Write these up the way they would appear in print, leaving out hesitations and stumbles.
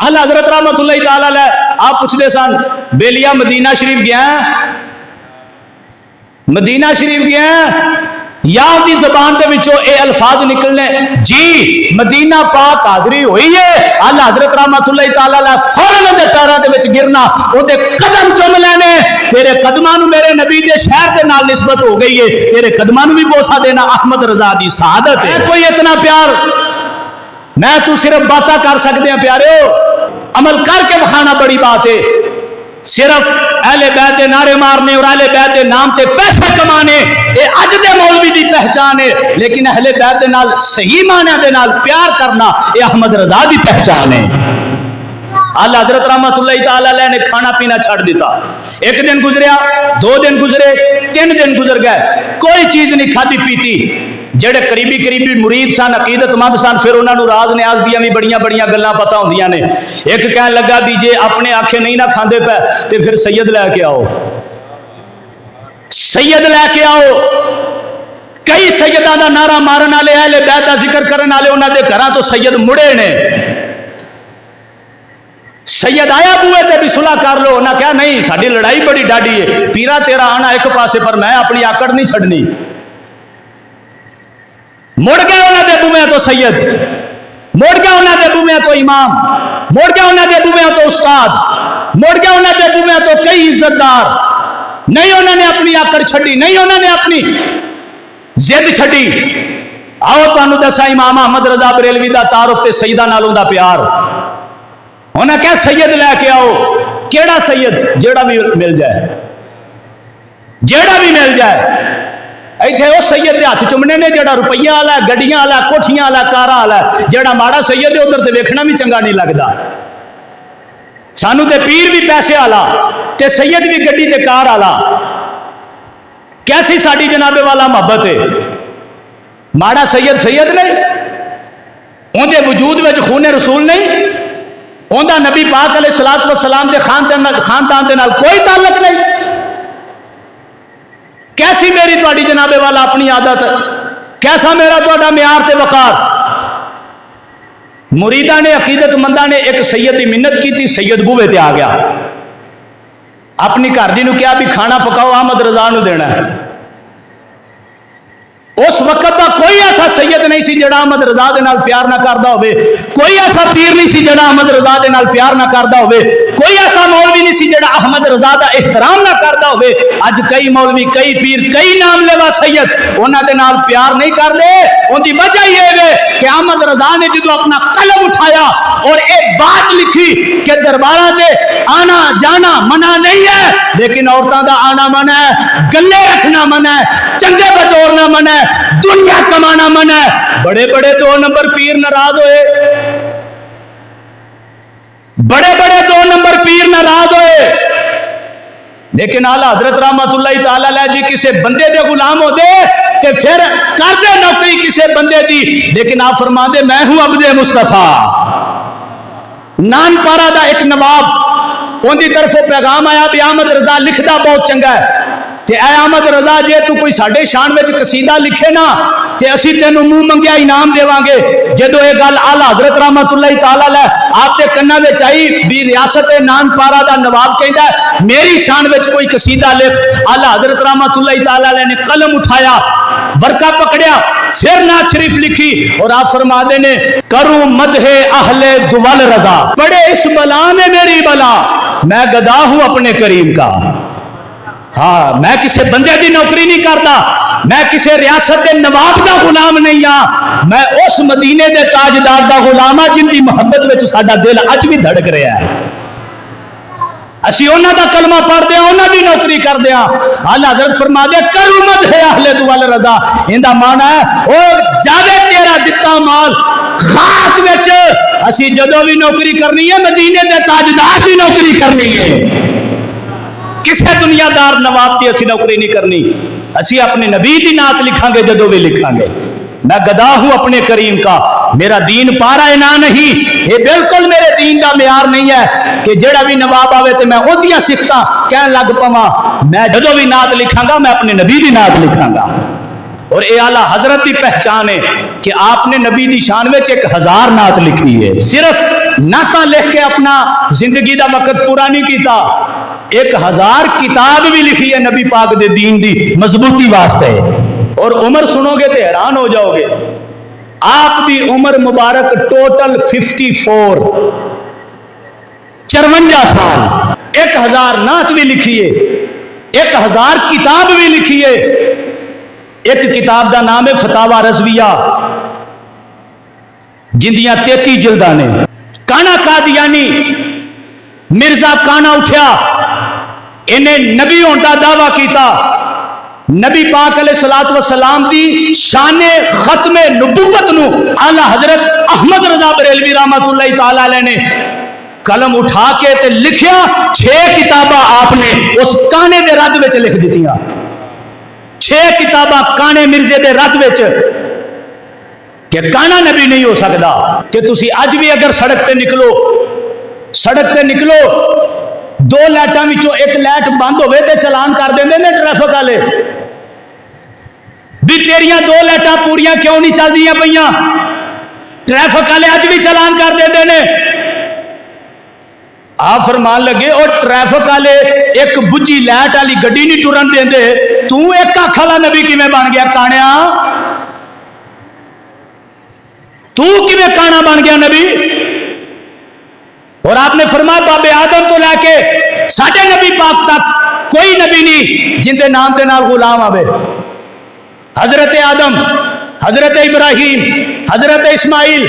आला हजरत रहमतुल्लाह ताला अलैह आप पूछते सन बेलिया मदीना शरीफ गया, मदीना शरीफ गया या उनकी जबान के विचों ये अल्फाज निकलने जी मदीना पाक हाजरी हुई है, आला हजरत रहमतुल्लाह ताला अलैह फौरन उहदे पैरां दे विच गिरना, उहदे कदम चुम लेने, तेरे कदमां नूं मेरे नबी दे शहर दे नाल निस्बत हो गई है, तेरे कदमां नूं भी बोसा देना अहमद रजा दी शहादत है। कोई इतना प्यार मैं तू सिर्फ बातें कर सकते हैं प्यारे, अमल करके बखाना बड़ी बात है। सिर्फ अहले बैत दे नारे मारने और अहले बैत दे नाम ते पैसे कमाने ये अज दे मौलवी दी पहचान है, लेकिन अहले बैत दे नाल सही माने दे नाल प्यार करना ये अहमद रजा दी पहचान है। आला हजरत रहमतुल्लाह ताला अलैह ने खाना पीना छड़ दिता, एक दिन गुजरिया, 2 दिन गुजरे, 3 दिन गुजर गए, कोई चीज नहीं खाधी पीती। जेड़े करीबी करीबी मुरीद सन अकीदतमंद सन फिर उन्होंने राज न्याज दियां भी बड़ियां बड़ियां गल्लां पता होंदियां ने। एक कहन लगा भी जे अपने आखे नहीं ना खांदे पे ते फिर सैयद लैके आओ, सैयद लैके आओ। कई सैयदां दा नारा मारन वाले अहले बैत दा जिक्र करन वाले उन्हां दे घरां तो सैयद मुड़े ने। सैयद आया बूहे ते भी सुलह कर लो, उन्हें कहा नहीं साडी लड़ाई बड़ी डाढ़ी है, पीरा तेरा आना एक पासे पर मैं अपनी आकड़ नहीं छड़नी। मुड़ गए उन्होंने बूहे तो सैयद, मुड़ गया उन्होंने बूहे तो इमाम, मुड़ गया उन्होंने बूहे तो उस्ताद, मुड़ गया उन्होंने बूहे तो कई इज्जतदार। नहीं उन्होंने अपनी आकड़ छड़ी, नहीं उन्होंने अपनी जिद छड़ी। आओ तुहानू दसा इमाम अहमद रजा बरेलवी दा तारुफ ते सैयदा नालों दा प्यार। उन्हें क्या सैयद लैके आओ, केड़ा सैयद जेड़ा भी मिल जाए, जेड़ा भी मिल जाए। इत्थे वो सैयद के हाथ चुमने ने जेड़ा रुपया वाला, गड्डियां वाला, कोठियां वाला, कारां वाला। जेड़ा माड़ा सैयद है उधर तो वेखना भी चंगा नहीं लगता। सानू ते पीर भी पैसे वाला ते सैयद भी गड्डी ते कार वाला। कैसी साडी जनाबे वाला मोहब्बत है। माड़ा सैयद सैयद नहीं, उहदे वजूद में खूने रसूल नहीं, उहदा नबी पाक अलैहिस्सलातु वस्सलाम दे खानदान दे नाल कोई ताल्लुक नहीं। कैसी मेरी तुहाडी जनाबे वाला अपनी आदत, कैसा मेरा तुहाडा म्यार ते वकार। मुरीदा ने अकीदतमंदा ने एक सैयद की मिन्नत की थी, सैयद बूहे ते आ गया, अपनी घर दी नूं कहा भी खाना पकाओ अहमद रजा नूं देना है। उस वक्त का कोई ऐसा सैयद नहीं सी जिहड़ा अहमद रजा दे नाल प्यार ना करदा होवे, कोई ऐसा पीर नहीं सी जिहड़ा अहमद रजा दे नाल प्यार ना करदा होवे, कोई ऐसा मौलवी नहीं सी जिहड़ा अहमद रजा दा एहतराम ना करदा होवे। अज कई मौलवी, कई पीर, कई नाम लेवा सैयद उन्हां दे नाल प्यार नहीं करदे। उनकी वजह यह है कि अहमद रजा ने जो अपना कलम उठाया और एक बात लिखी कि दरबारा से आना जाना मना नहीं है, लेकिन औरतों का आना मना है, गले रखना मना है, चंगे बतौरना मना है, दुनिया कमाना मना है। बड़े बड़े 2 नंबर पीर नाराज होए, बड़े बड़े 2 नंबर पीर नाराज होए, लेकिन आला हजरत रहमतुल्लाह ताला अलैह जी किसी बंदे दे गुलाम होते ते फिर करते नौकरी किसी बंदे दी। लेकिन आप फरमाते मैं हूं अब्दे मुस्तफा। नानपारा दा एक नवाब, उनकी तरफों पैगाम आया भी अहमद रजा लिखदा बहुत चंगा है, ते ऐ अहमद रजा जे तू कोई साडे शान विच कसीदा लिखे ना ते असीं तेनू मुंह मंगिया इनाम देवांगे। जदों ये गल आला हजरत रहमतुल्लाह ताला अलैह आपके कन्ना विच आई भी रियासत नानपारा दा नवाब कहंदा मेरी शान विच कोई कसीदा लिख। आला हजरत रहमतुल्लाह ताला अलैह ने कलम उठाया, वर्का पकड़िया, फिर नात शरीफ लिखी और आप फरमाते ने करूं मदहे अहले दुवल रजा, पड़े इस बला में मेरी बला, मैं गदा हूं अपने करीम का। हाँ, मैं किसी बंदे की नौकरी नहीं करता, मैं किसी रियासत के नवाब का गुलाम नहीं हाँ, मैं उस मदीने के ताजदार का गुलाम हाँ जिनकी मुहब्बत में साडा दिल अज भी धड़क रहा है। असी उन्हां दा कलमा पढ़ते हैं, उन्हां दी नौकरी करते हैं। आला हज़रत फरमाते करूं मदहे अहले दुवल रजा, इंदा माना है ओ जावे तेरा दिता माल खाक विच। असी जदों भी नौकरी करनी है मदीने के ताजदार की नौकरी करनी है, किसी दुनियादार नवाब की असी नौकरी नहीं करनी। असी अपने नबी की नात लिखांगे जदों भी लिखांगे, मैं गदा हूं अपने करीम का, मेरा दीन पारा है ना नहीं, ये बिल्कुल मेरे दीन का म्यार नहीं है कि जेड़ा भी नवाब आवे तो मैं ओदियां सिफतां कहन लग पवां। मैं जदों भी नात लिखांगा मैं अपने नबी की नात लिखांगा। اور اے آلہ حضرت کی پہچان ہے کہ آپ نے نبی دی شان میں 1000 نعت لکھی ہے. صرف نعتاں لکھ کے اپنا زندگی دا وقت پورا نہیں کیتا, 1000 کتاب بھی لکھی ہے نبی پاک دے دین دی مضبوطی واسطے. اور عمر سنو گے تو حیران ہو جاؤ گے. آپ دی عمر مبارک ٹوٹل 54 سال. 1000 نعت بھی لکھی ہے, 1000 کتاب بھی لکھی ہے. ایک کتاب دا نام ہے فتاوا رضویہ, جندیاں 33 جلداں نے. کانا قادیانی مرزا کانا اٹھیا, انہیں نبی ہونے دا دعویٰ کیتا. نبی پاک علیہ الصلوۃ والسلام دی شان ختم نبوت نو اعلی حضرت احمد رضا بریلوی رحمۃ اللہ تعالی علیہ نے قلم اٹھا کے تے لکھیا. 6 کتاباں آپ نے اس کانے دے رد وچ لکھ دتیاں. 6 کتاباں کانے مرزے دے رد وچ, کہ کانا نبی نہیں ہو سکتا. کہ تسی اج بھی اگر سڑک تے نکلو 2 لائٹاں وچوں ایک لائٹ بند ہوئے تے چلان کر دیندے نے ٹریفک والے بھی تیریاں 2 لائٹاں پوریاں کیوں نہیں چلدیاں پیاں. ٹریفک والے اج بھی چلان کر دیندے نے. آپ فرمان لگے اور ٹریفک والے ایک بجھی لائٹ والی گڈی نہیں ٹرن دیندے, تو ایک اکھ والا نبی کیویں بن گیا کانیا؟ تو کیویں کانا بن گیا نبی؟ اور آپ نے فرمایا بابے آدم تو لے کے ساڈے نبی پاک تک کوئی نبی نہیں جن دے نام دے نال غلام آوے. حضرت آدم, حضرت ابراہیم, حضرت اسماعیل,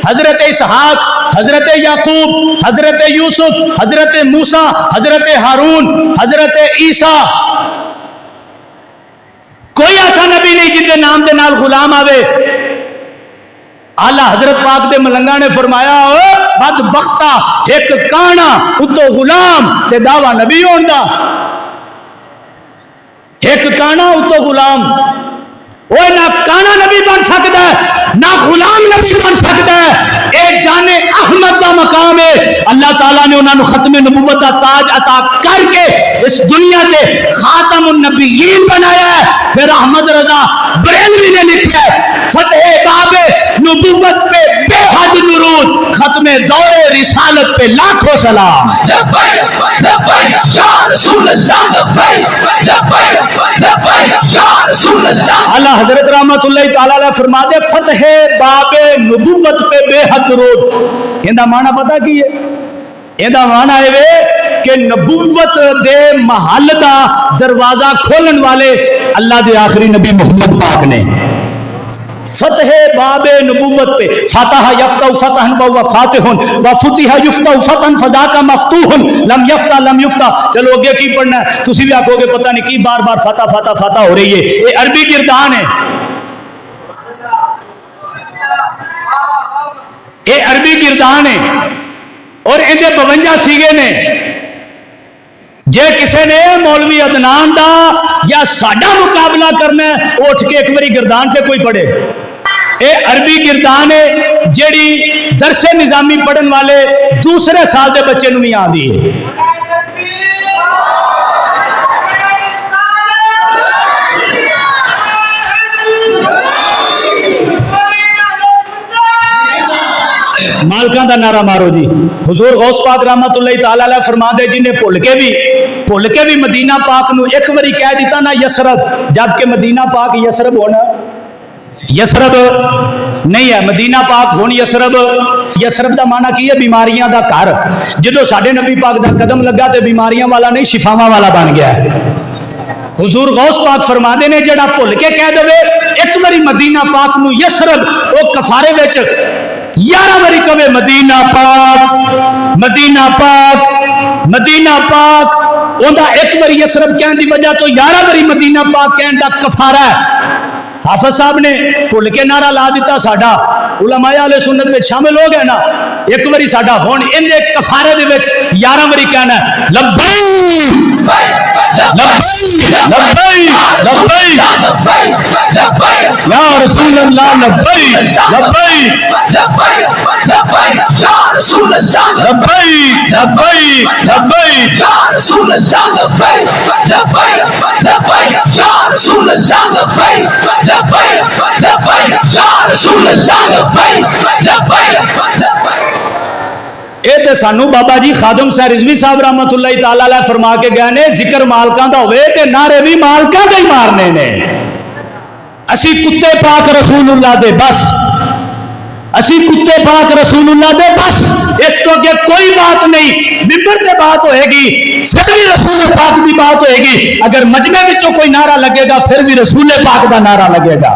حضرت اسحاق, حضرت یعقوب, حضرت یوسف, حضرت موسیٰ, حضرت ہارون, حضرت عیسیٰ, کوئی ایسا نبی نہیں جن دے نام دے نال غلام آوے. آلہ حضرت پاک دے ملنگا نے فرمایا بد بختہ ایک کانا اتو غلام تے دعویٰ نبی ہون دا. ایک کانا اتو غلام, وہ نہ کانا نبی بن سکتا ہے نہ غلام نبی بن سکتا ہے. اے جانے احمد دا مقام ہے. اللہ تعالیٰ نے انہوں نے ختم نبوت دا تاج عطا کر کے اس دنیا کے خاتم النبیین بنایا ہے. پھر احمد رضا بریلوی نے لکھا ہے فتح باب نبوت پہ بے حد درود, ختم دور رسالت پہ لاکھوں سلام. لبیک لبیک یا رسول اللہ, لبیک لبیک لبیک یا رسول اللہ. اللہ حضرت رحمت اللہ تعالی علیہ فرما دے فتح باب نبوت پہ بے حد درود. ان دا معنی پتہ کی ہے؟ ان دا معنی ہے کہ نبوت دے محل دا دروازہ کھولن والے اللہ دے آخری نبی محمد پاک نے. فتح باب نبوت پہ فتح یفتح فتحن و فاتحن و فتح یفتح فتحن فذاک مفتوحن لم یفتح لم یفتح. چلو اگے کی پڑھنا ہے؟ تسی بھی آکھو گے پتہ نہیں کی بار بار فتح فتح فتح ہو رہی ہے. یہ عربی گردان ہے, یہ عربی گردان ہے اور ان دے 52 سیگے نے. جے کسے نے مولوی عدنان دا یا ساڈا مقابلہ کرنا ہے اٹھ کے ایک باری گردان تے کوئی پڑھے. اے عربی گردان ہے جیڑی درس نظامی پڑھن والے دوسرے سال دے بچے نو بھی آندی ہے. مالکاں دا نعرہ مارو جی. حضور غوث پاک رحمت اللہ تعالی علیہ فرما دے جنہیں بھول کے بھی مدینہ پاک نو ایک باری کہہ دیتا نا یسرب, جبکہ مدینہ پاک یسرب ہونا یسرب نہیں ہے. مدینہ پاک ہون یسرب. یسرب دا معنی کی ہے؟ بیماریاں دا گھر. جدو ساڈے نبی پاک دا قدم لگا تے بیماریاں والا نہیں شفاواں والا بن گیا ہے. حضور غوث پاک فرما دے نے جڑا بھول کے کہہ دے ایک باری مدینہ پاک نو یسرب, او کفارے وچ 11 باری کہے مدینہ پاک مدینہ پاک مدینہ پاک. اوندا ایک باری یسرب کہن دی وجہ تو 11 باری مدینہ پاک کہن دا کفارہ ہے. حافظ صاحب نے भुल के नारा ला दिता साडा उलमाए अहले सुन्नत में शामिल हो गए ना, एक बारी साडा हुण इहदे कफारे दे विच 11 बारी कहना लब्बैक लब्बैक लब्बैक लब्बैक या रसूल अल्लाह लब्बैक लब्बैक लब्बैक या रसूल अल्लाह लब्बैक लब्बैक लब्बैक या रसूल अल्लाह लब्बैक लब्बैक लब्बैक या रसूल अल्लाह लब्बैक लब्बैक लब्बैक या रसूल अल्लाह लब्बैक लब्बैक। ये तो सानू बाबा जी खादम शाह रिजवी साहब रहमतुल्लाह तआला अलैह फरमा के गए ने, जिक्र मालकां दा होवे ते नारे भी मालकां दे ही मारने ने। असी कुत्ते पाक रसूलुल्लाह दे बस, असी कुत्ते पाक रसूलुल्लाह दे बस, इस तो अगे कोई बात नहीं। मिंबर पे बात होएगी फिर भी रसूल पाक की बात होएगी, अगर मजमे विचों कोई नारा लगेगा फिर भी रसूल पाक का नारा लगेगा।